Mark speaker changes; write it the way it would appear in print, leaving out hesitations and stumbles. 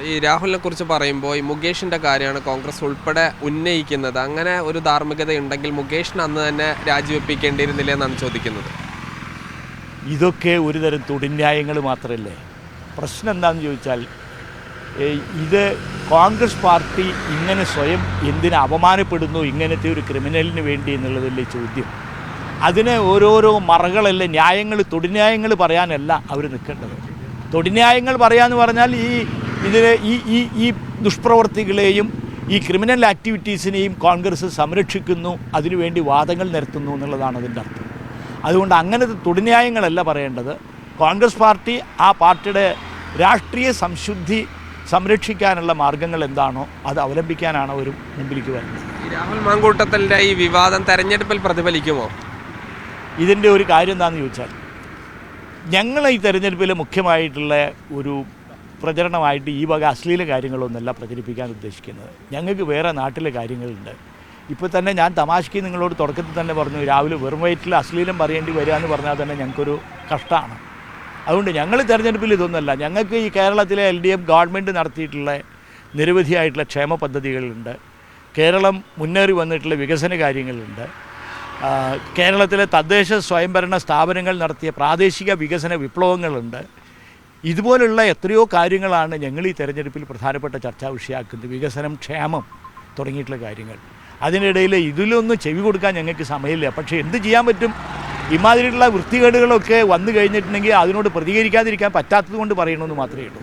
Speaker 1: ഈ രാഹുലിനെ കുറിച്ച് പറയുമ്പോൾ ഈ മുകേഷിൻ്റെ കാര്യമാണ് കോൺഗ്രസ് ഉൾപ്പെടെ ഉന്നയിക്കുന്നത്. അങ്ങനെ ഒരു ധാർമ്മികത ഉണ്ടെങ്കിൽ മുകേഷിന് അന്ന് തന്നെ രാജിവെപ്പിക്കേണ്ടിയിരുന്നില്ല എന്നാണ് ചോദിക്കുന്നത്.
Speaker 2: ഇതൊക്കെ ഒരുതരം തൊടിന്യായങ്ങൾ മാത്രമല്ലേ. പ്രശ്നം എന്താണെന്ന് ചോദിച്ചാൽ ഇത് കോൺഗ്രസ് പാർട്ടി ഇങ്ങനെ സ്വയം എന്തിന് അപമാനപ്പെടുന്നു ഇങ്ങനത്തെ ഒരു ക്രിമിനലിന് വേണ്ടി എന്നുള്ളതല്ലേ ചോദ്യം. അതിന് ഓരോരോ മറകളല്ല, ന്യായങ്ങൾ തൊടിന്യായങ്ങൾ പറയാനല്ല അവർ നിൽക്കേണ്ടത്. തൊടിന്യായങ്ങൾ പറയാമെന്ന് പറഞ്ഞാൽ ഈ ദുഷ്പ്രവർത്തികളെയും ഈ ക്രിമിനൽ ആക്ടിവിറ്റീസിനെയും കോൺഗ്രസ് സംരക്ഷിക്കുന്നു, അതിനുവേണ്ടി വാദങ്ങൾ നിരത്തുന്നു എന്നുള്ളതാണ് അതിൻ്റെ അർത്ഥം. അതുകൊണ്ട് അങ്ങനത്തെ തൊടിന്യായങ്ങളല്ല പറയേണ്ടത്. കോൺഗ്രസ് പാർട്ടി ആ പാർട്ടിയുടെ രാഷ്ട്രീയ സംശുദ്ധി സംരക്ഷിക്കാനുള്ള മാർഗങ്ങൾ എന്താണോ അത് അവലംബിക്കാനാണ് ഒരു മുമ്പിലേക്ക് വരുന്നത്.
Speaker 1: രാഹുൽ മാങ്കൂട്ടത്തിൻ്റെ ഈ വിവാദം തെരഞ്ഞെടുപ്പിൽ പ്രതിഫലിക്കുമോ?
Speaker 2: ഇതിൻ്റെ ഒരു കാര്യം എന്താണെന്ന് ചോദിച്ചാൽ, ഞങ്ങൾ ഈ തെരഞ്ഞെടുപ്പിൽ മുഖ്യമായിട്ടുള്ള ഒരു പ്രചരണമായിട്ട് ഈ വക അശ്ലീല കാര്യങ്ങളൊന്നുമല്ല പ്രചരിപ്പിക്കാൻ ഉദ്ദേശിക്കുന്നത്. ഞങ്ങൾക്ക് വേറെ നാട്ടിലെ കാര്യങ്ങളുണ്ട്. ഇപ്പോൾ തന്നെ ഞാൻ തമാശയ്ക്ക് നിങ്ങളോട് തുടക്കത്തിൽ തന്നെ പറഞ്ഞു, രാവിലെ വെറും വയറ്റിൽ അശ്ലീലം പറയേണ്ടി വരിക എന്ന് പറഞ്ഞാൽ തന്നെ ഞങ്ങൾക്കൊരു കഷ്ടമാണ്. അതുകൊണ്ട് ഞങ്ങൾ തെരഞ്ഞെടുപ്പിൽ ഇതൊന്നുമല്ല. ഞങ്ങൾക്ക് ഈ കേരളത്തിലെ LDF ഗവൺമെൻറ് നടത്തിയിട്ടുള്ള നിരവധിയായിട്ടുള്ള ക്ഷേമ പദ്ധതികളുണ്ട്. കേരളം മുന്നേറി വന്നിട്ടുള്ള വികസന കാര്യങ്ങളുണ്ട്. കേരളത്തിലെ തദ്ദേശ സ്വയംഭരണ സ്ഥാപനങ്ങൾ നടത്തിയ പ്രാദേശിക വികസന വിപ്ലവങ്ങളുണ്ട്. ഇതുപോലുള്ള എത്രയോ കാര്യങ്ങളാണ് ഞങ്ങൾ ഈ തെരഞ്ഞെടുപ്പിൽ പ്രധാനപ്പെട്ട ചർച്ചാ വിഷയമാക്കുന്നത്. വികസനം, ക്ഷേമം തുടങ്ങിയിട്ടുള്ള കാര്യങ്ങൾ. അതിനിടയിൽ ഇതിലൊന്നും ചെവി കൊടുക്കാൻ ഞങ്ങൾക്ക് സമയമില്ല. പക്ഷേ എന്ത് ചെയ്യാൻ പറ്റും? ഇമാതിരിയുള്ള വൃത്തികേടുകളൊക്കെ വന്നു കഴിഞ്ഞിട്ടുണ്ടെങ്കിൽ അതിനോട് പ്രതികരിക്കാതിരിക്കാൻ പറ്റാത്തത് കൊണ്ട് പറയണമെന്ന് മാത്രമേ ഉള്ളൂ.